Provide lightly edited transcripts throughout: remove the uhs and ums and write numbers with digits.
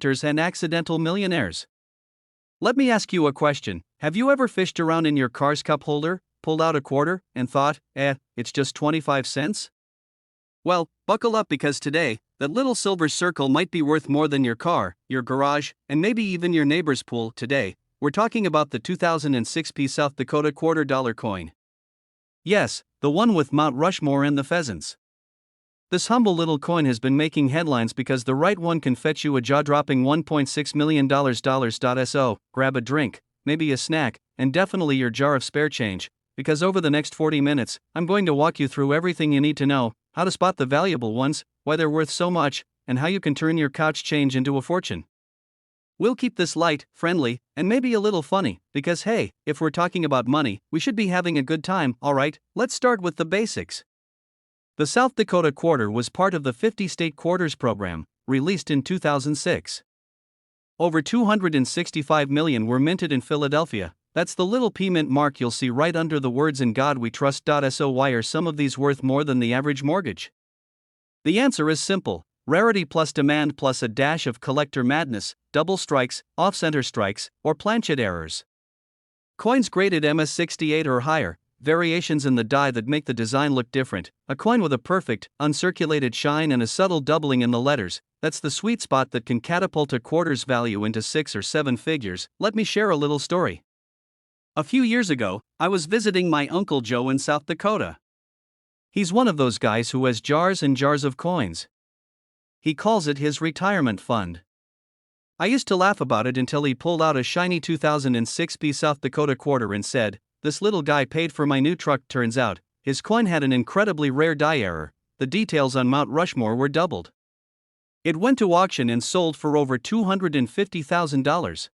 collectors and accidental millionaires. Let me ask you a question. Have you ever fished around in your car's cup holder, pulled out a quarter, and thought, it's just 25 cents? Well, buckle up because today, that little silver circle might be worth more than your car, your garage, and maybe even your neighbor's pool. Today, we're talking about the 2006 South Dakota $quarter coin. Yes, the one with Mount Rushmore and the pheasants. This humble little coin has been making headlines because the right one can fetch you a jaw-dropping $1.6 million. So, grab a drink, maybe a snack, and definitely your jar of spare change, because over the next 40 minutes, I'm going to walk you through everything you need to know, how to spot the valuable ones, why they're worth so much, and how you can turn your couch change into a fortune. We'll keep this light, friendly, and maybe a little funny, because hey, if we're talking about money, we should be having a good time. Alright, let's start with the basics. The South Dakota quarter was part of the 50-state quarters program, released in 2006. Over 265 million were minted in Philadelphia. That's the little P mint mark you'll see right under the words "In God We Trust." So why are some of these worth more than the average mortgage? The answer is simple: rarity plus demand plus a dash of collector madness, double strikes, off-center strikes, or planchet errors. Coins graded MS68 or higher, variations in the die that make the design look different, a coin with a perfect, uncirculated shine and a subtle doubling in the letters, that's the sweet spot that can catapult a quarter's value into 6 or 7 figures. Let me share a little story. A few years ago, I was visiting my Uncle Joe in South Dakota. He's one of those guys who has jars and jars of coins. He calls it his retirement fund. I used to laugh about it until he pulled out a shiny 2006 South Dakota quarter and said, "This little guy paid for my new truck." Turns out, his coin had an incredibly rare die error. The details on Mount Rushmore were doubled. It went to auction and sold for over $250,000.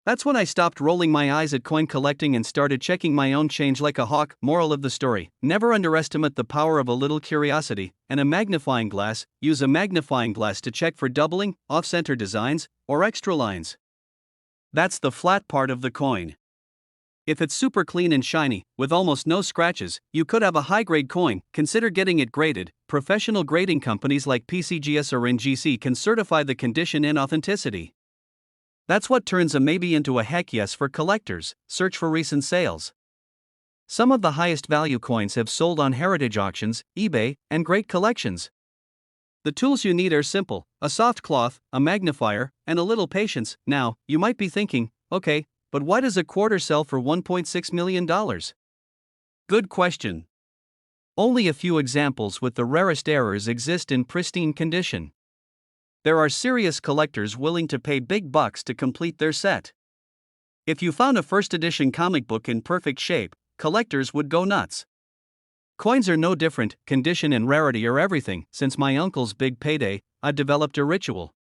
That's when I stopped rolling my eyes at coin collecting and started checking my own change like a hawk. Moral of the story: never underestimate the power of a little curiosity. And a magnifying glass: use a magnifying glass to check for doubling, off-center designs, or extra lines. That's the flat part of the coin. If it's super clean and shiny, with almost no scratches, you could have a high-grade coin. Consider getting it graded. Professional grading companies like PCGS or NGC can certify the condition and authenticity. That's what turns a maybe into a heck yes for collectors. Search for recent sales. Some of the highest value coins have sold on heritage auctions, eBay, and great collections. The tools you need are simple: a soft cloth, a magnifier, and a little patience. Now, you might be thinking, okay, but why does a quarter sell for $1.6 million? Good question. Only a few examples with the rarest errors exist in pristine condition. There are serious collectors willing to pay big bucks to complete their set. If you found a first edition comic book in perfect shape, collectors would go nuts. Coins are no different. Condition and rarity are everything. Since my uncle's big payday, I've developed a ritual.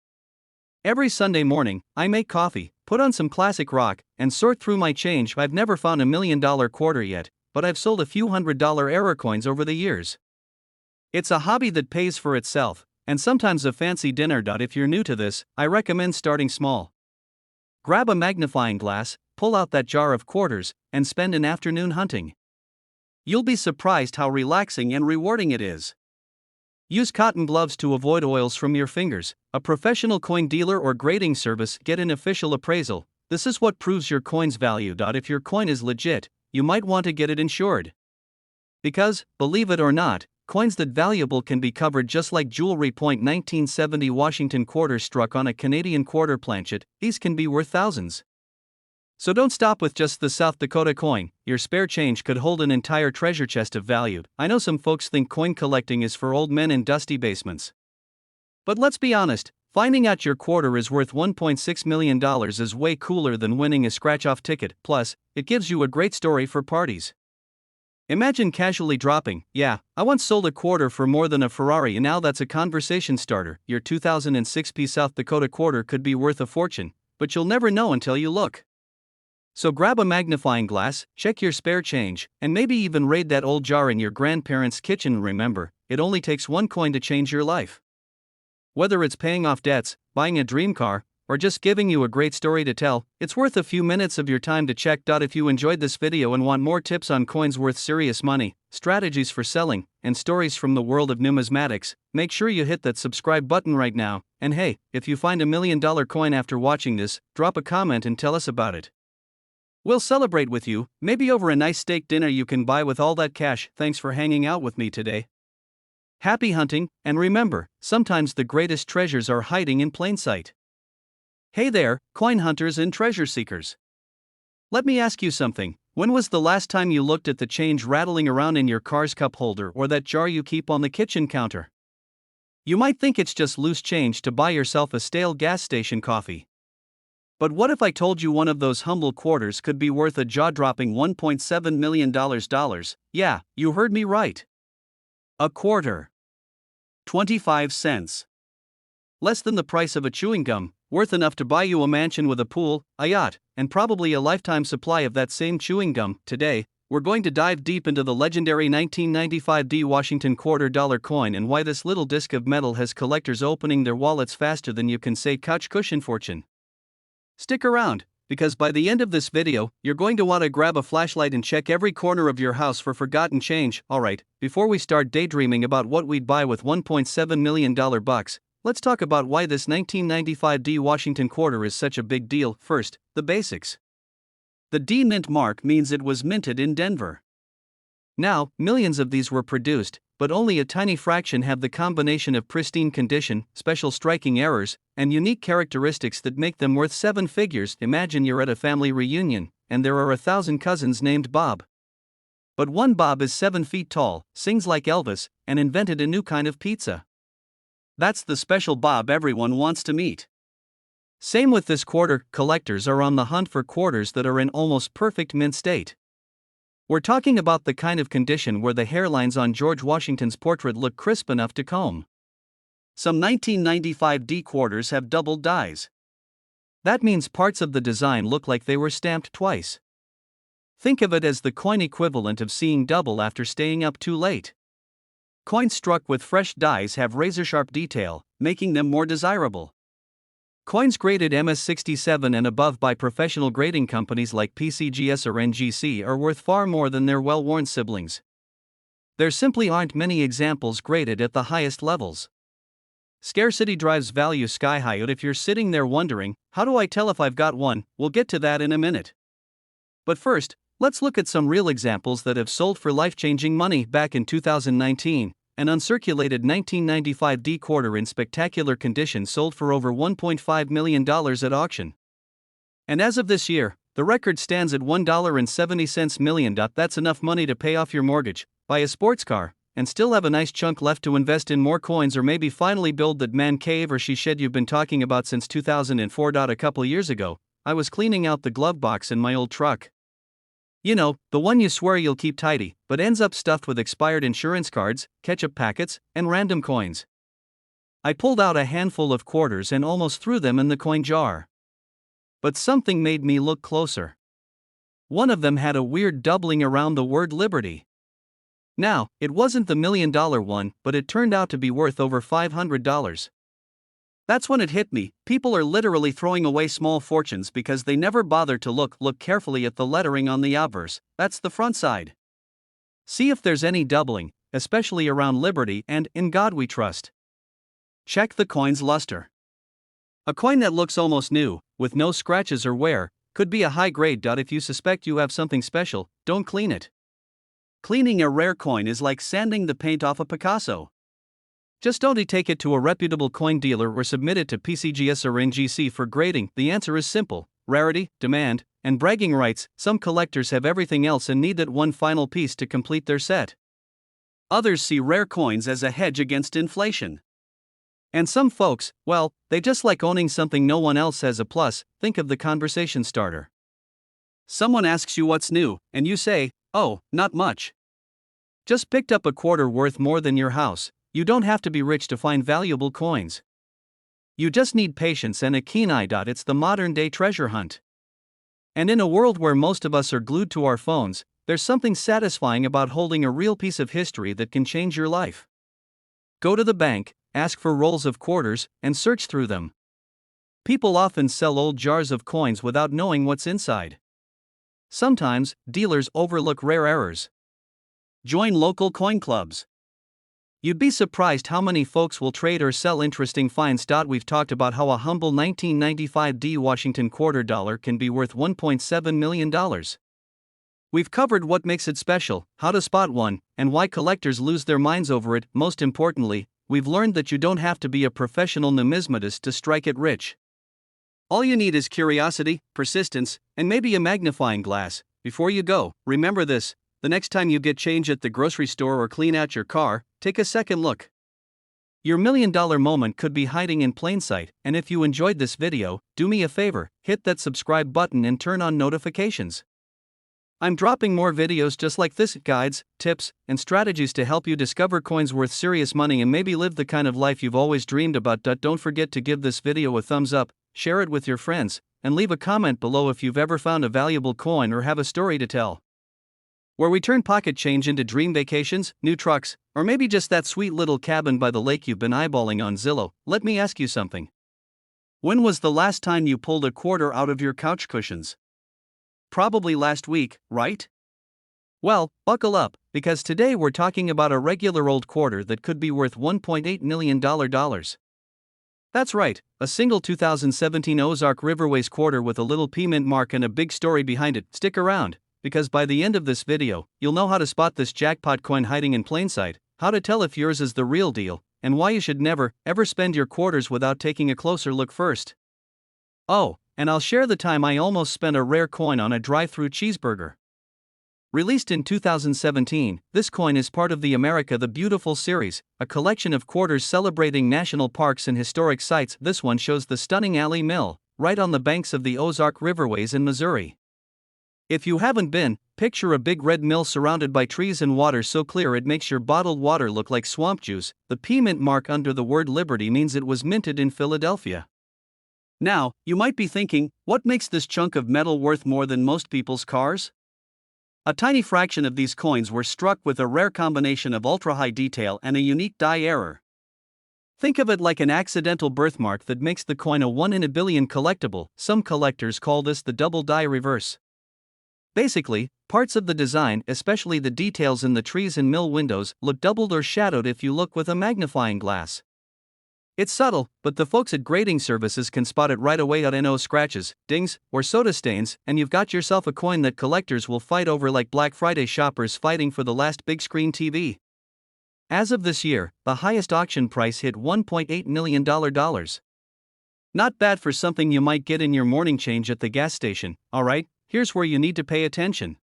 Every Sunday morning, I make coffee, put on some classic rock, and sort through my change. I've never found $1 million quarter yet, but I've sold a few $100 error coins over the years. It's a hobby that pays for itself, and sometimes a fancy dinner. If you're new to this, I recommend starting small. Grab a magnifying glass, pull out that jar of quarters, and spend an afternoon hunting. You'll be surprised how relaxing and rewarding it is. Use cotton gloves to avoid oils from your fingers. A professional coin dealer or grading service. Get an official appraisal. This is what proves your coin's value. If your coin is legit, you might want to get it insured. Because, believe it or not, coins that valuable can be covered just like jewelry. 1970 Washington quarter struck on a Canadian quarter planchet. These can be worth thousands. So don't stop with just the South Dakota coin. Your spare change could hold an entire treasure chest of value. I know some folks think coin collecting is for old men in dusty basements. But let's be honest, finding out your quarter is worth $1.6 million is way cooler than winning a scratch-off ticket. Plus, it gives you a great story for parties. Imagine casually dropping, "Yeah, I once sold a quarter for more than a Ferrari," and now that's a conversation starter. Your 2006 South Dakota quarter could be worth a fortune, but you'll never know until you look. So grab a magnifying glass, check your spare change, and maybe even raid that old jar in your grandparents' kitchen. Remember, it only takes one coin to change your life. Whether it's paying off debts, buying a dream car, or just giving you a great story to tell, it's worth a few minutes of your time to check. If you enjoyed this video and want more tips on coins worth serious money, strategies for selling, and stories from the world of numismatics, make sure you hit that subscribe button right now. And hey, if you find $1,000,000 coin after watching this, drop a comment and tell us about it. We'll celebrate with you, maybe over a nice steak dinner you can buy with all that cash. Thanks for hanging out with me today. Happy hunting, and remember, sometimes the greatest treasures are hiding in plain sight. Hey there, coin hunters and treasure seekers. Let me ask you something. When was the last time you looked at the change rattling around in your car's cup holder or that jar you keep on the kitchen counter? You might think it's just loose change to buy yourself a stale gas station coffee. But what if I told you one of those humble quarters could be worth a jaw-dropping $1.7 million? Yeah, you heard me right. A quarter. 25 cents. Less than the price of a chewing gum, worth enough to buy you a mansion with a pool, a yacht, and probably a lifetime supply of that same chewing gum. Today, we're going to dive deep into the legendary 1995 Washington $quarter coin and why this little disc of metal has collectors opening their wallets faster than you can say couch cushion fortune. Stick around, because by the end of this video, you're going to want to grab a flashlight and check every corner of your house for forgotten change. Alright, before we start daydreaming about what we'd buy with $1.7 million bucks, let's talk about why this 1995 Washington quarter is such a big deal. First, the basics. The D mint mark means it was minted in Denver. Now, millions of these were produced, but only a tiny fraction have the combination of pristine condition, special striking errors, and unique characteristics that make them worth seven figures. Imagine you're at a family reunion, and there are 1,000 cousins named Bob. But one Bob is 7 feet tall, sings like Elvis, and invented a new kind of pizza. That's the special Bob everyone wants to meet. Same with this quarter. Collectors are on the hunt for quarters that are in almost perfect mint state. We're talking about the kind of condition where the hairlines on George Washington's portrait look crisp enough to comb. Some 1995 D quarters have doubled dies. That means parts of the design look like they were stamped twice. Think of it as the coin equivalent of seeing double after staying up too late. Coins struck with fresh dies have razor-sharp detail, making them more desirable. Coins graded MS67 and above by professional grading companies like PCGS or NGC are worth far more than their well-worn siblings. There simply aren't many examples graded at the highest levels. Scarcity drives value sky high. If you're sitting there wondering, how do I tell if I've got one? We'll get to that in a minute. But first, let's look at some real examples that have sold for life-changing money. Back in 2019, an uncirculated 1995 D quarter in spectacular condition sold for over $1.5 million at auction. And as of this year, the record stands at $1.70 million. That's enough money to pay off your mortgage, buy a sports car, and still have a nice chunk left to invest in more coins or maybe finally build that man cave or she shed you've been talking about since 2004. A couple years ago, I was cleaning out the glove box in my old truck. You know, the one you swear you'll keep tidy, but ends up stuffed with expired insurance cards, ketchup packets, and random coins. I pulled out a handful of quarters and almost threw them in the coin jar. But something made me look closer. One of them had a weird doubling around the word liberty. Now, it wasn't the $1 million one, but it turned out to be worth over $500. That's when it hit me. People are literally throwing away small fortunes because they never bother to look carefully at the lettering on the obverse. That's the front side. See if there's any doubling, especially around liberty and in God we trust. Check the coin's luster. A coin that looks almost new, with no scratches or wear, could be a high grade. If you suspect you have something special, don't clean it. Cleaning a rare coin is like sanding the paint off a Picasso. Just don't take it to a reputable coin dealer or submit it to PCGS or NGC for grading. The answer is simple: rarity, demand, and bragging rights. Some collectors have everything else and need that one final piece to complete their set. Others see rare coins as a hedge against inflation. And some folks, well, they just like owning something no one else has. A plus. Think of the conversation starter. Someone asks you what's new, and you say, "Oh, not much. Just picked up a quarter worth more than your house." You don't have to be rich to find valuable coins. You just need patience and a keen eye. It's the modern-day treasure hunt. And in a world where most of us are glued to our phones, there's something satisfying about holding a real piece of history that can change your life. Go to the bank, ask for rolls of quarters, and search through them. People often sell old jars of coins without knowing what's inside. Sometimes, dealers overlook rare errors. Join local coin clubs. You'd be surprised how many folks will trade or sell interesting finds. We've talked about how a humble 1995 D Washington quarter dollar can be worth $1.7 million. We've covered what makes it special, how to spot one, and why collectors lose their minds over it. Most importantly, we've learned that you don't have to be a professional numismatist to strike it rich. All you need is curiosity, persistence, and maybe a magnifying glass. Before you go, remember this: the next time you get change at the grocery store or clean out your car, take a second look. Your $1,000,000 moment could be hiding in plain sight, and if you enjoyed this video, do me a favor, hit that subscribe button and turn on notifications. I'm dropping more videos just like this, guides, tips, and strategies to help you discover coins worth serious money and maybe live the kind of life you've always dreamed about. Don't forget to give this video a thumbs up, share it with your friends, and leave a comment below if you've ever found a valuable coin or have a story to tell. Where we turn pocket change into dream vacations, new trucks, or maybe just that sweet little cabin by the lake you've been eyeballing on Zillow. Let me ask you something. When was the last time you pulled a quarter out of your couch cushions? Probably last week, right? Well, buckle up, because today we're talking about a regular old quarter that could be worth $1.8 million. That's right, a single 2017 Ozark Riverways quarter with a little P mint mark and a big story behind it. Stick around, because by the end of this video, you'll know how to spot this jackpot coin hiding in plain sight, how to tell if yours is the real deal, and why you should never, ever spend your quarters without taking a closer look first. Oh, and I'll share the time I almost spent a rare coin on a drive-thru cheeseburger. Released in 2017, this coin is part of the America the Beautiful series, a collection of quarters celebrating national parks and historic sites. This one shows the stunning Alley Mill, right on the banks of the Ozark Riverways in Missouri. If you haven't been, picture a big red mill surrounded by trees and water so clear it makes your bottled water look like swamp juice. The P mint mark under the word Liberty means it was minted in Philadelphia. Now, you might be thinking, what makes this chunk of metal worth more than most people's cars? A tiny fraction of these coins were struck with a rare combination of ultra-high detail and a unique die error. Think of it like an accidental birthmark that makes the coin a 1 in a billion collectible. Some collectors call this the double die reverse. Basically, parts of the design, especially the details in the trees and mill windows, look doubled or shadowed if you look with a magnifying glass. It's subtle, but the folks at grading services can spot it right away. No scratches, dings, or soda stains, and you've got yourself a coin that collectors will fight over like Black Friday shoppers fighting for the last big screen TV. As of this year, the highest auction price hit $1.8 million. Not bad for something you might get in your morning change at the gas station. Alright, here's where you need to pay attention.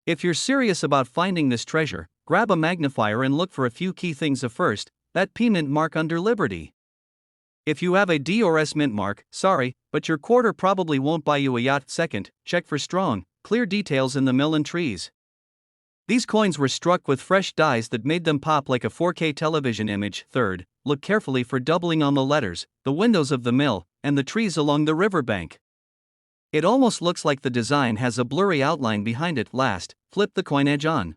If you're serious about finding this treasure, grab a magnifier and look for a few key things. First, that P mint mark under Liberty. If you have a D or S mint mark, sorry, but your quarter probably won't buy you a yacht. Second, check for strong, clear details in the mill and trees. These coins were struck with fresh dies that made them pop like a 4K television image. Third, look carefully for doubling on the letters, the windows of the mill, and the trees along the riverbank. It almost looks like the design has a blurry outline behind it. Last, flip the coin edge on.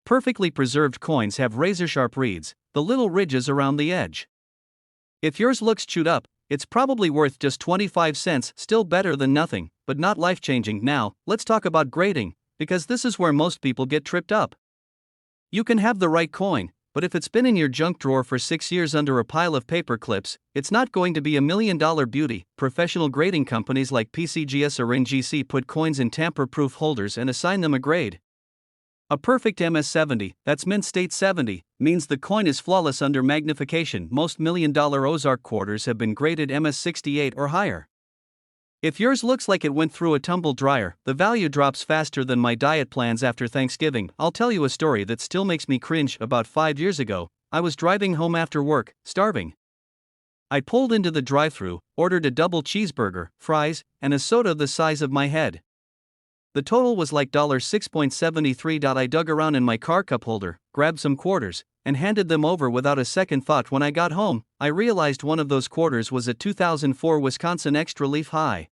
Perfectly preserved coins have razor-sharp reeds, the little ridges around the edge. If yours looks chewed up, it's probably worth just 25 cents, still better than nothing, but not life-changing. Now, let's talk about grading, because this is where most people get tripped up. You can have the right coin, but if it's been in your junk drawer for 6 years under a pile of paper clips, it's not going to be $1 million beauty. Professional grading companies like PCGS or NGC put coins in tamper-proof holders and assign them a grade. A perfect MS-70, that's mint state 70, means the coin is flawless under magnification. Most $1 million Ozark quarters have been graded MS-68 or higher. If yours looks like it went through a tumble dryer, the value drops faster than my diet plans after Thanksgiving. I'll tell you a story that still makes me cringe. About 5 years ago, I was driving home after work, starving. I pulled into the drive-thru, ordered a double cheeseburger, fries, and a soda the size of my head. The total was like $6.73. I dug around in my car cup holder, grabbed some quarters, and handed them over without a second thought. When I got home, I realized one of those quarters was a 2004 Wisconsin Extra Leaf High.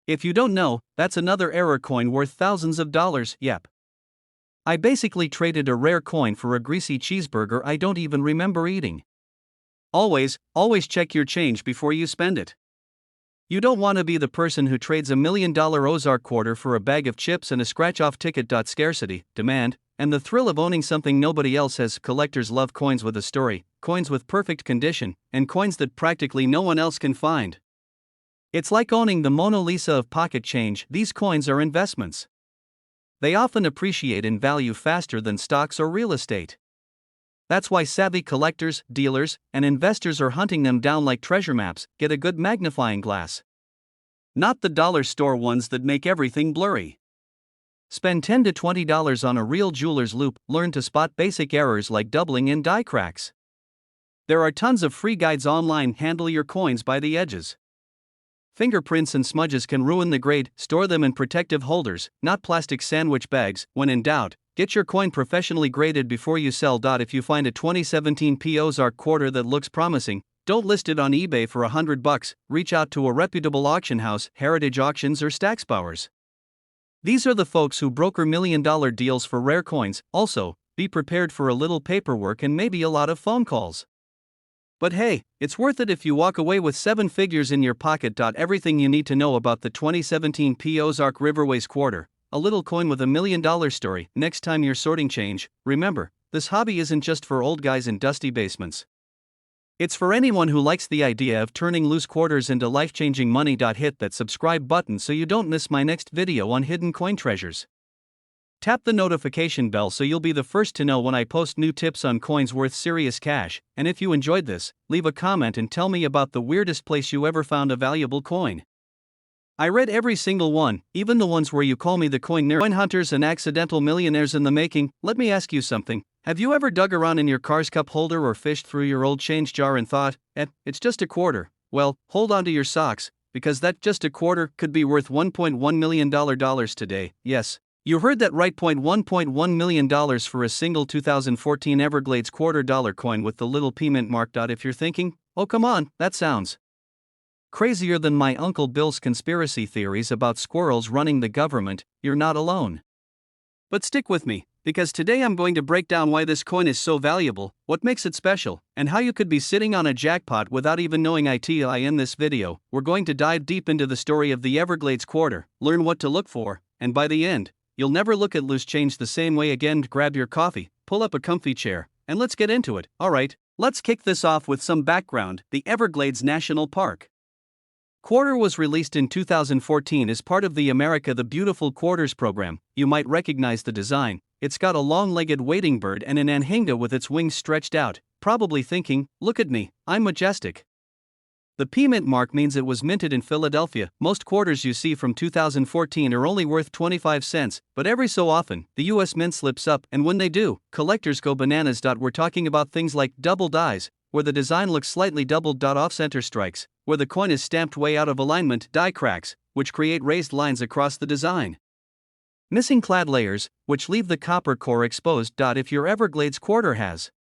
If you don't know, that's another error coin worth thousands of dollars. Yep. I basically traded a rare coin for a greasy cheeseburger I don't even remember eating. Always check your change before you spend it. You don't want to be the person who trades $1 million Ozark quarter for a bag of chips and a scratch-off ticket. Scarcity, demand, and the thrill of owning something nobody else has. Collectors love coins with a story, coins with perfect condition, and coins that practically no one else can find. It's like owning the Mona Lisa of pocket change. These coins are investments. They often appreciate in value faster than stocks or real estate. That's why savvy collectors, dealers, and investors are hunting them down like treasure maps. Get a good magnifying glass. Not the dollar store ones that make everything blurry. Spend $10 to $20 on a real jeweler's loupe. Learn to spot basic errors like doubling and die cracks. There are tons of free guides online. Handle your coins by the edges. Fingerprints and smudges can ruin the grade. Store them in protective holders, not plastic sandwich bags. When in doubt, get your coin professionally graded before you sell. If you find a 2017 Ozark quarter that looks promising, don't list it on eBay for $100. Reach out to a reputable auction house, Heritage Auctions or Stacksbowers. These are the folks who broker million-dollar deals for rare coins. Also, be prepared for a little paperwork and maybe a lot of phone calls. But hey, it's worth it if you walk away with 7 figures in your pocket. Everything you need to know about the 2017 Ozark Riverways quarter, a little coin with $1 million story. Next time you're sorting change, remember, this hobby isn't just for old guys in dusty basements. It's for anyone who likes the idea of turning loose quarters into life-changing money. Hit that subscribe button so you don't miss my next video on hidden coin treasures. Tap the notification bell so you'll be the first to know when I post new tips on coins worth serious cash. And if you enjoyed this, leave a comment and tell me about the weirdest place you ever found a valuable coin. I read every single one, even the ones where you call me the coin nerd. Coin hunters and accidental millionaires in the making. Let me ask you something. Have you ever dug around in your car's cup holder or fished through your old change jar and thought, it's just a quarter? Well, hold on to your socks, because that just a quarter could be worth $1.1 million today. Yes, you heard that right. $1.1 million for a single 2014 Everglades $quarter coin with the little P mint mark. If you're thinking, oh come on, that sounds crazier than my Uncle Bill's conspiracy theories about squirrels running the government, you're not alone. But stick with me, because today I'm going to break down why this coin is so valuable, what makes it special, and how you could be sitting on a jackpot without even knowing it. In this video, we're going to dive deep into the story of the Everglades quarter, learn what to look for, and by the end, you'll never look at loose change the same way again. Grab your coffee, pull up a comfy chair, and let's get into it. Alright, let's kick this off with some background. The Everglades National Park quarter was released in 2014 as part of the America the Beautiful Quarters program. You might recognize the design. It's got a long-legged wading bird and an anhinga with its wings stretched out, probably thinking, look at me, I'm majestic. The P mint mark means it was minted in Philadelphia. Most quarters you see from 2014 are only worth 25 cents, but every so often, the US Mint slips up, and when they do, collectors go bananas. We're talking about things like double dies, where the design looks slightly doubled. Off-center strikes, where the coin is stamped way out of alignment. Die cracks, which create raised lines across the design. Missing clad layers, which leave the copper core exposed. If your Everglades quarter has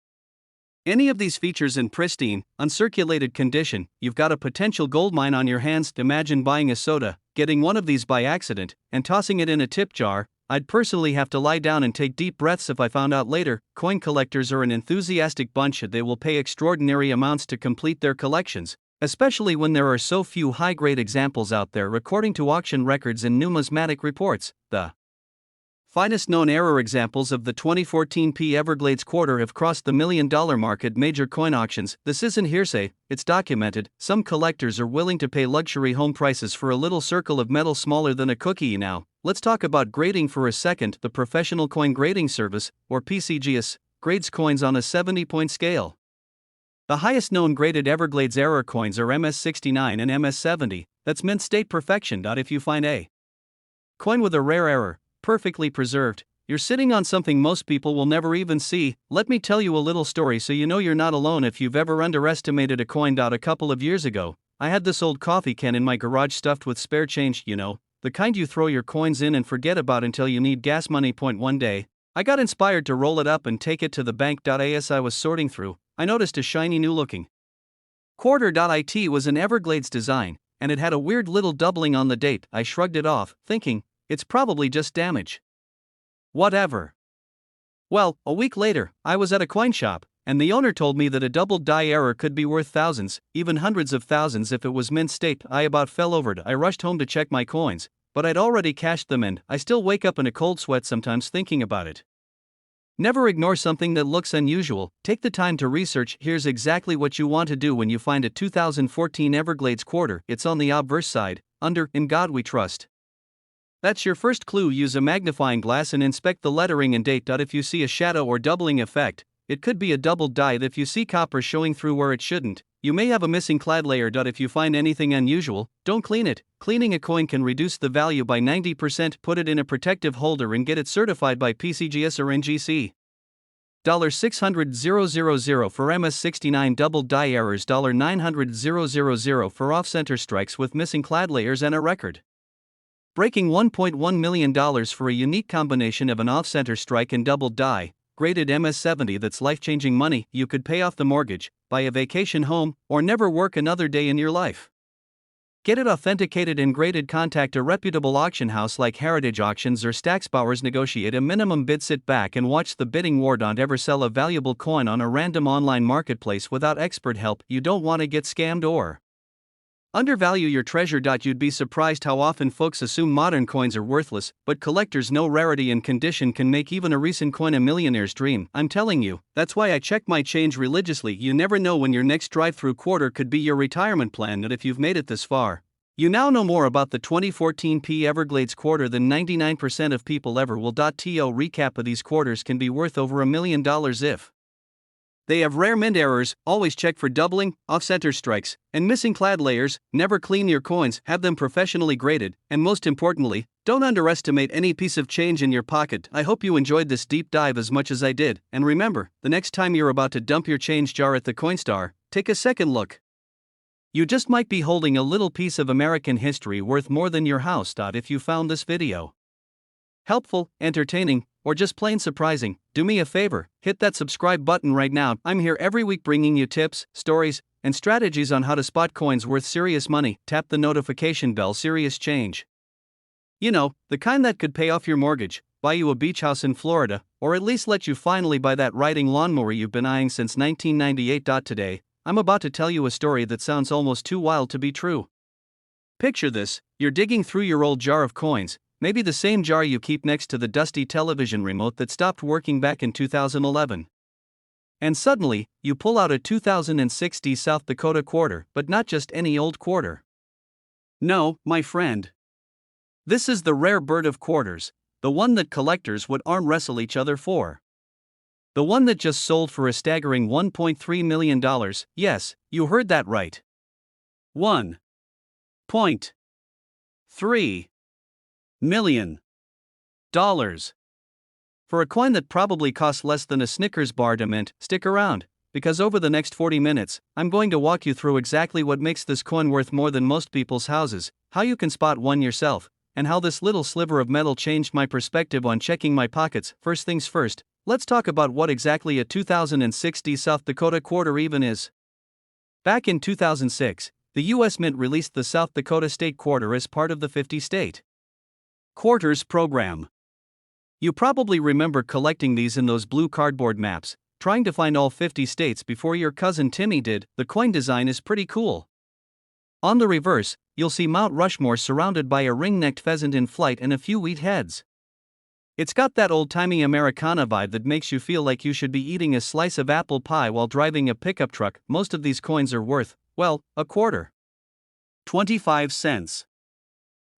any of these features in pristine, uncirculated condition, you've got a potential goldmine on your hands. Imagine buying a soda, getting one of these by accident, and tossing it in a tip jar. I'd personally have to lie down and take deep breaths if I found out later. Coin collectors are an enthusiastic bunch. They will pay extraordinary amounts to complete their collections, especially when there are so few high-grade examples out there. According to auction records and numismatic reports, the finest known error examples of the 2014 Everglades quarter have crossed the $1 million mark at major coin auctions. This isn't hearsay, it's documented. Some collectors are willing to pay luxury home prices for a little circle of metal smaller than a cookie. Now, let's talk about grading for a second. The Professional Coin Grading Service, or PCGS, grades coins on a 70-point scale. The highest known graded Everglades error coins are MS69 and MS70, that's mint state perfection. If you find a coin with a rare error, perfectly preserved, you're sitting on something most people will never even see. Let me tell you a little story so you know you're not alone if you've ever underestimated a coin. A couple of years ago, I had this old coffee can in my garage stuffed with spare change, the kind you throw your coins in and forget about until you need gas money. One day, I got inspired to roll it up and take it to the bank. As I was sorting through, I noticed a shiny new looking quarter. It was an Everglades design, and it had a weird little doubling on the date. I shrugged it off, thinking, it's probably just damage. Whatever. Well, a week later, I was at a coin shop, and the owner told me that a double die error could be worth thousands, even hundreds of thousands if it was mint state. I about fell over it. I rushed home to check my coins, but I'd already cashed them and I still wake up in a cold sweat sometimes thinking about it. Never ignore something that looks unusual. Take the time to research. Here's exactly what you want to do when you find a 2014 Everglades quarter. It's on the obverse side, under "In God We Trust." That's your first clue. Use a magnifying glass and inspect the lettering and date. If you see a shadow or doubling effect, it could be a double die. If you see copper showing through where it shouldn't, you may have a missing clad layer. If you find anything unusual, don't clean it. Cleaning a coin can reduce the value by 90%. Put it in a protective holder and get it certified by PCGS or NGC. $600,000 for MS69 double die errors. $900,000 for off-center strikes with missing clad layers and a record. Breaking $1.1 million for a unique combination of an off-center strike and double die, graded MS70. That's life-changing money. You could pay off the mortgage, buy a vacation home, or never work another day in your life. Get it authenticated and graded. Contact a reputable auction house like Heritage Auctions or Stacksbowers. Negotiate a minimum bid. Sit back and watch the bidding war. Don't ever sell a valuable coin on a random online marketplace without expert help. You don't want to get scammed or undervalue your treasure. You'd be surprised how often folks assume modern coins are worthless, but collectors know rarity and condition can make even a recent coin a millionaire's dream. I'm telling you, that's why I check my change religiously. You never know when your next drive-through quarter could be your retirement plan. And if you've made it this far, you now know more about the 2014 P Everglades quarter than 99% of people ever will. To recap of these quarters can be worth over $1 million if they have rare mint errors. Always check for doubling, off-center strikes, and missing clad layers. Never clean your coins. Have them professionally graded. And most importantly, don't underestimate any piece of change in your pocket. I hope you enjoyed this deep dive as much as I did. And remember, the next time you're about to dump your change jar at the Coinstar, take a second look. You just might be holding a little piece of American history worth more than your house. If you found this video helpful, entertaining, or just plain surprising, do me a favor, hit that subscribe button right now. I'm here every week bringing you tips, stories, and strategies on how to spot coins worth serious money. Tap the notification bell. Serious change. You know, the kind that could pay off your mortgage, buy you a beach house in Florida, or at least let you finally buy that riding lawnmower you've been eyeing since 1998. Today, I'm about to tell you a story that sounds almost too wild to be true. Picture this: you're digging through your old jar of coins, maybe the same jar you keep next to the dusty television remote that stopped working back in 2011. And suddenly, you pull out a 2060 South Dakota quarter, but not just any old quarter. No, my friend. This is the rare bird of quarters, the one that collectors would arm wrestle each other for. The one that just sold for a staggering $1.3 million. Yes, you heard that right. $1.3 million. For a coin that probably costs less than a Snickers bar to mint. Stick around, because over the next 40 minutes, I'm going to walk you through exactly what makes this coin worth more than most people's houses, how you can spot one yourself, and how this little sliver of metal changed my perspective on checking my pockets. First things first, let's talk about what exactly a 2060 South Dakota quarter even is. Back in 2006, the U.S. Mint released the South Dakota State Quarter as part of the 50-state Quarters program. You probably remember collecting these in those blue cardboard maps, trying to find all 50 states before your cousin Timmy did. The coin design is pretty cool. On the reverse, you'll see Mount Rushmore surrounded by a ring-necked pheasant in flight and a few wheat heads. It's got that old-timey Americana vibe that makes you feel like you should be eating a slice of apple pie while driving a pickup truck. Most of these coins are worth, well, a quarter. 25 cents.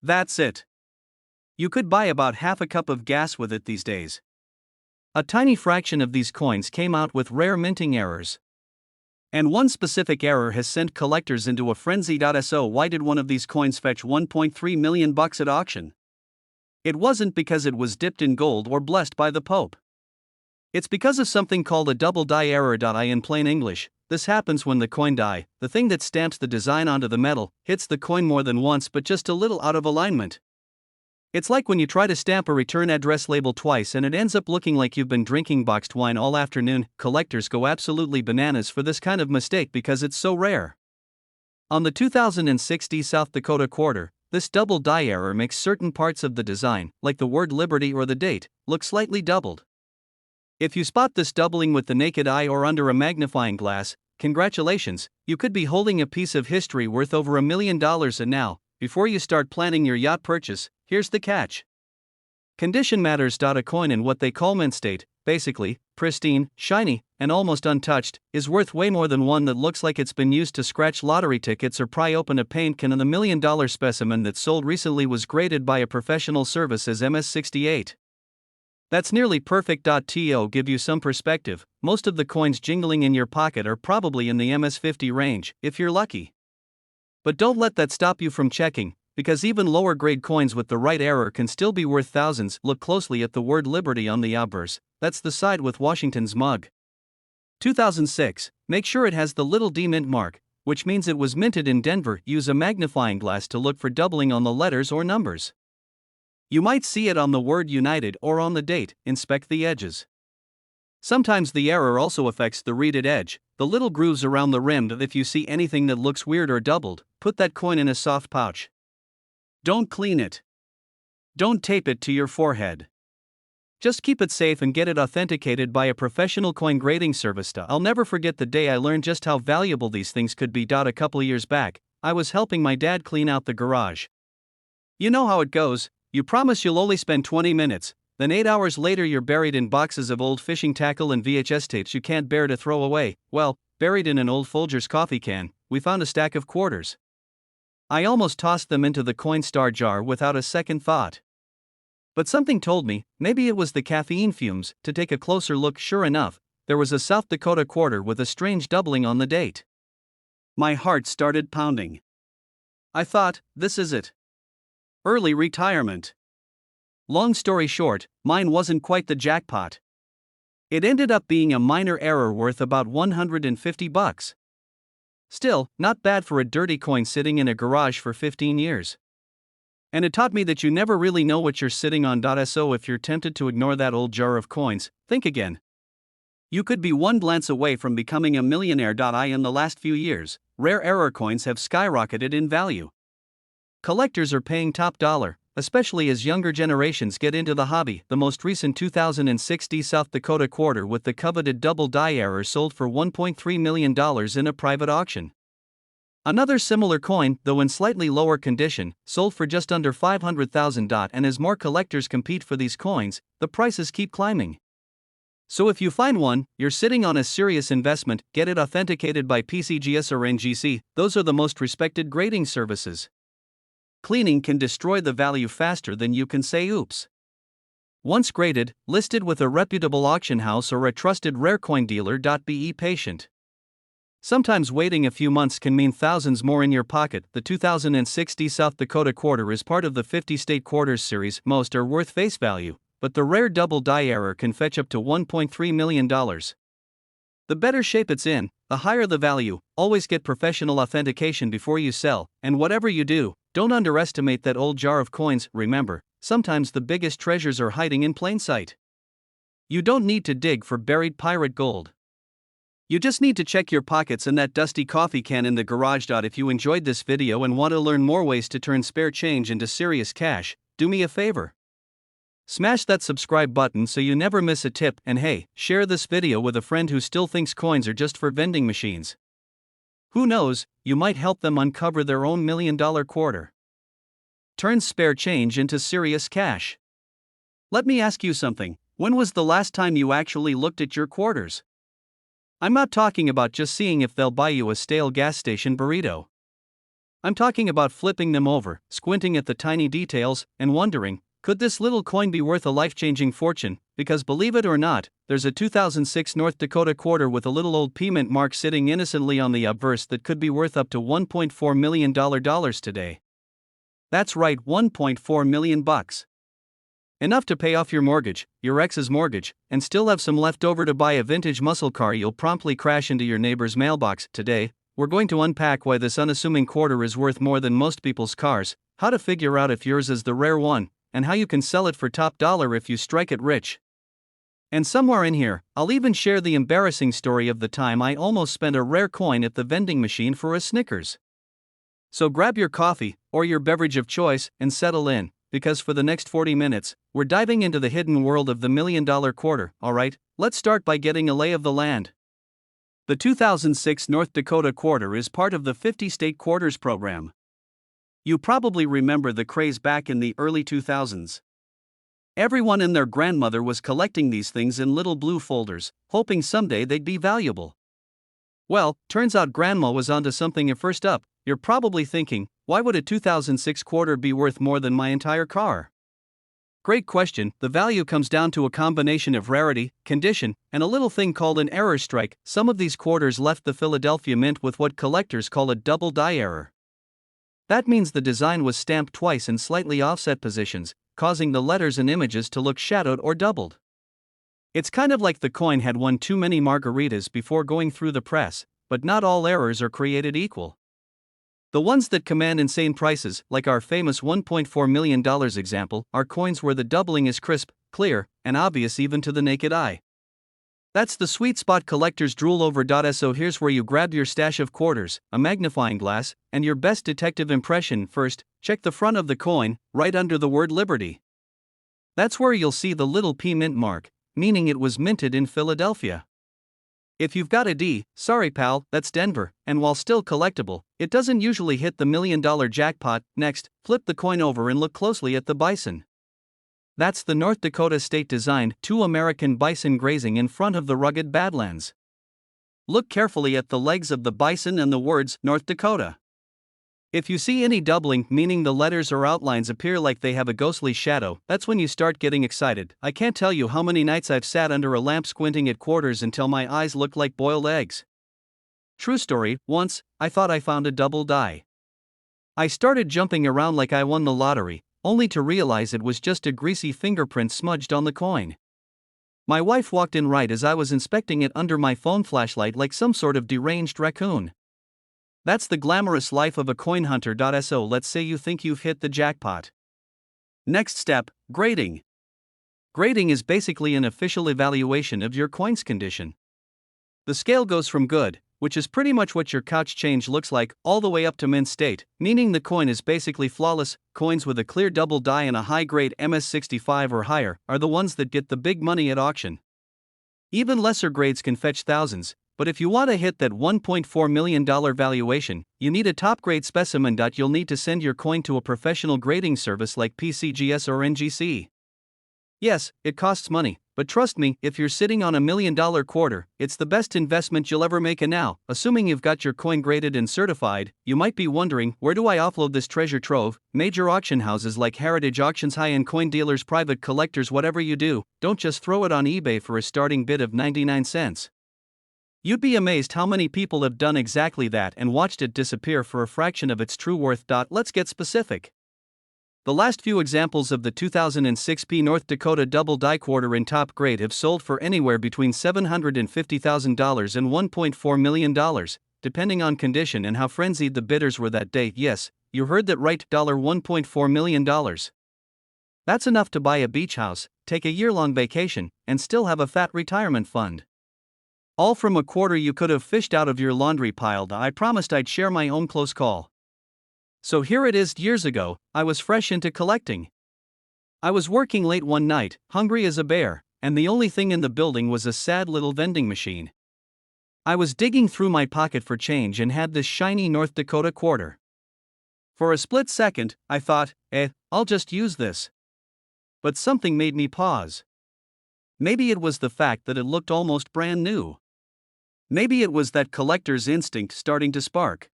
That's it. You could buy about half a cup of gas with it these days. A tiny fraction of these coins came out with rare minting errors. And one specific error has sent collectors into a frenzy. So why did one of these coins fetch $1.3 million at auction? It wasn't because it was dipped in gold or blessed by the Pope. It's because of something called a double die error. In plain English, this happens when the coin die, the thing that stamps the design onto the metal, hits the coin more than once but just a little out of alignment. It's like when you try to stamp a return address label twice and it ends up looking like you've been drinking boxed wine all afternoon. Collectors go absolutely bananas for this kind of mistake because it's so rare. On the 2060 South Dakota quarter, this double die error makes certain parts of the design, like the word Liberty or the date, look slightly doubled. If you spot this doubling with the naked eye or under a magnifying glass, congratulations, you could be holding a piece of history worth over $1 million. And now, before you start planning your yacht purchase, here's the catch. Condition matters. A coin in what they call mint state, basically, pristine, shiny, and almost untouched, is worth way more than one that looks like it's been used to scratch lottery tickets or pry open a paint can. And the $1 million specimen that sold recently was graded by a professional service as MS68. That's nearly perfect. To give you some perspective, most of the coins jingling in your pocket are probably in the MS50 range, if you're lucky. But don't let that stop you from checking, because even lower grade coins with the right error can still be worth thousands. Look closely at the word Liberty on the obverse, that's the side with Washington's mug. 2006, make sure it has the little D mint mark, which means it was minted in Denver. Use a magnifying glass to look for doubling on the letters or numbers. You might see it on the word United or on the date. Inspect the edges. Sometimes the error also affects the reeded edge, the little grooves around the rim. If you see anything that looks weird or doubled, put that coin in a soft pouch. Don't clean it. Don't tape it to your forehead. Just keep it safe and get it authenticated by a professional coin grading service. I'll never forget the day I learned just how valuable these things could be. A couple years back, I was helping my dad clean out the garage. You know how it goes, you promise you'll only spend 20 minutes, then 8 hours later you're buried in boxes of old fishing tackle and VHS tapes you can't bear to throw away. Well, buried in an old Folgers coffee can, we found a stack of quarters. I almost tossed them into the Coinstar jar without a second thought. But something told me, maybe it was the caffeine fumes. To take a closer look, sure enough, there was a South Dakota quarter with a strange doubling on the date. My heart started pounding. I thought, this is it. Early retirement. Long story short, mine wasn't quite the jackpot. It ended up being a minor error worth about $150. Still, not bad for a dirty coin sitting in a garage for 15 years. And it taught me that you never really know what you're sitting on. So if you're tempted to ignore that old jar of coins, think again. You could be one glance away from becoming a millionaire. In the last few years, rare error coins have skyrocketed in value. Collectors are paying top dollar, especially as younger generations get into the hobby. The most recent 2006 South Dakota quarter with the coveted double die error sold for $1.3 million in a private auction. Another similar coin, though in slightly lower condition, sold for just under $500,000. And as more collectors compete for these coins, the prices keep climbing. So if you find one, you're sitting on a serious investment. Get it authenticated by PCGS or NGC, those are the most respected grading services. Cleaning can destroy the value faster than you can say oops. Once graded, listed with a reputable auction house or a trusted rare coin dealer. Be patient. Sometimes waiting a few months can mean thousands more in your pocket. The 2006 South Dakota quarter is part of the 50 state quarters series. Most are worth face value, but the rare double die error can fetch up to $1.3 million. The better shape it's in, the higher the value. Always get professional authentication before you sell, and whatever you do, don't underestimate that old jar of coins. Remember, sometimes the biggest treasures are hiding in plain sight. You don't need to dig for buried pirate gold. You just need to check your pockets and that dusty coffee can in the garage. If you enjoyed this video and want to learn more ways to turn spare change into serious cash, do me a favor. Smash that subscribe button so you never miss a tip, and hey, share this video with a friend who still thinks coins are just for vending machines. Who knows, you might help them uncover their own $1 million quarter. Turn spare change into serious cash. Let me ask you something, when was the last time you actually looked at your quarters? I'm not talking about just seeing if they'll buy you a stale gas station burrito. I'm talking about flipping them over, squinting at the tiny details, and wondering, could this little coin be worth a life-changing fortune? Because believe it or not, there's a 2006 North Dakota quarter with a little old payment mark sitting innocently on the obverse that could be worth up to $1.4 million today. That's right, $1.4 million. Enough to pay off your mortgage, your ex's mortgage, and still have some left over to buy a vintage muscle car you'll promptly crash into your neighbor's mailbox. Today, we're going to unpack why this unassuming quarter is worth more than most people's cars, how to figure out if yours is the rare one, and how you can sell it for top dollar if you strike it rich. And somewhere in here, I'll even share the embarrassing story of the time I almost spent a rare coin at the vending machine for a Snickers. So grab your coffee, or your beverage of choice, and settle in, because for the next 40 minutes, we're diving into the hidden world of the $1,000,000 quarter. Alright, let's start by getting a lay of the land. The 2006 North Dakota quarter is part of the 50-state quarters program. You probably remember the craze back in the early 2000s. Everyone and their grandmother was collecting these things in little blue folders, hoping someday they'd be valuable. Well, turns out Grandma was onto something. First up, you're probably thinking, why would a 2006 quarter be worth more than my entire car? Great question. The value comes down to a combination of rarity, condition, and a little thing called an error strike. Some of these quarters left the Philadelphia Mint with what collectors call a double die error. That means the design was stamped twice in slightly offset positions, causing the letters and images to look shadowed or doubled. It's kind of like the coin had one too many margaritas before going through the press, but not all errors are created equal. The ones that command insane prices, like our famous $1.4 million example, are coins where the doubling is crisp, clear, and obvious even to the naked eye. That's the sweet spot collectors drool over. So here's where you grab your stash of quarters, a magnifying glass, and your best detective impression. First, check the front of the coin, right under the word Liberty. That's where you'll see the little P mint mark, meaning it was minted in Philadelphia. If you've got a D, sorry pal, that's Denver, and while still collectible, it doesn't usually hit the $1,000,000 jackpot. Next, flip the coin over and look closely at the bison. That's the North Dakota state-designed 2 American bison grazing in front of the rugged Badlands. Look carefully at the legs of the bison and the words North Dakota. If you see any doubling, meaning the letters or outlines appear like they have a ghostly shadow, that's when you start getting excited. I can't tell you how many nights I've sat under a lamp squinting at quarters until my eyes looked like boiled eggs. True story, once, I thought I found a double die. I started jumping around like I won the lottery, only to realize it was just a greasy fingerprint smudged on the coin. My wife walked in right as I was inspecting it under my phone flashlight like some sort of deranged raccoon. That's the glamorous life of a coin hunter. So let's say you think you've hit the jackpot. Next step, grading. Grading is basically an official evaluation of your coin's condition. The scale goes from good, which is pretty much what your couch change looks like, all the way up to mint state, meaning the coin is basically flawless. Coins with a clear double die and a high-grade MS65 or higher are the ones that get the big money at auction. Even lesser grades can fetch thousands, but if you want to hit that $1.4 million valuation, you need a top-grade specimen. You'll need to send your coin to a professional grading service like PCGS or NGC. Yes, it costs money, but trust me, if you're sitting on a $1 million quarter, it's the best investment you'll ever make. And now, assuming you've got your coin graded and certified, you might be wondering, where do I offload this treasure trove? Major auction houses like Heritage Auctions, high-end coin dealers, private collectors. Whatever you do, don't just throw it on eBay for a starting bid of 99 cents. You'd be amazed how many people have done exactly that and watched it disappear for a fraction of its true worth. Let's get specific. The last few examples of the 2006 North Dakota double die quarter in top grade have sold for anywhere between $750,000 and $1.4 million, depending on condition and how frenzied the bidders were that day. Yes, you heard that right, $1.4 million. That's enough to buy a beach house, take a year-long vacation, and still have a fat retirement fund. All from a quarter you could have fished out of your laundry pile. I promised I'd share my own close call. So here it is. Years ago, I was fresh into collecting. I was working late one night, hungry as a bear, and the only thing in the building was a sad little vending machine. I was digging through my pocket for change and had this shiny North Dakota quarter. For a split second, I thought, I'll just use this. But something made me pause. Maybe it was the fact that it looked almost brand new. Maybe it was that collector's instinct starting to spark.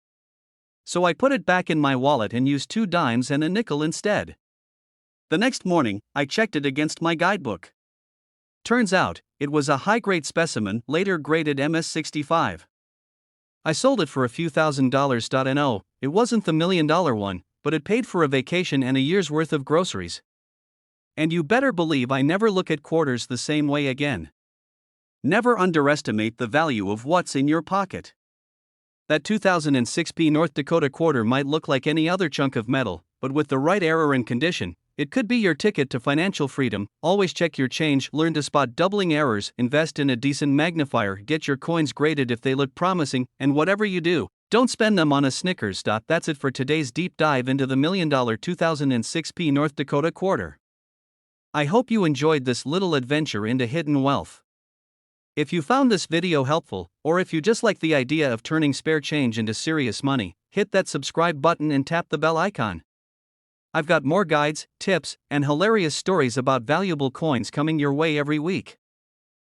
So I put it back in my wallet and used 2 dimes and a nickel instead. The next morning, I checked it against my guidebook. Turns out, it was a high-grade specimen, later graded MS65. I sold it for a few $1,000s. No, it wasn't the $1 million one, but it paid for a vacation and a year's worth of groceries. And you better believe I never look at quarters the same way again. Never underestimate the value of what's in your pocket. That 2006 North Dakota quarter might look like any other chunk of metal, but with the right error and condition, it could be your ticket to financial freedom. Always check your change, learn to spot doubling errors, invest in a decent magnifier, get your coins graded if they look promising, and whatever you do, Don't spend them on a Snickers. That's it for today's deep dive into the $1 million 2006 North Dakota quarter. I hope you enjoyed this little adventure into hidden wealth. If you found this video helpful, or if you just like the idea of turning spare change into serious money, hit that subscribe button and tap the bell icon. I've got more guides, tips, and hilarious stories about valuable coins coming your way every week.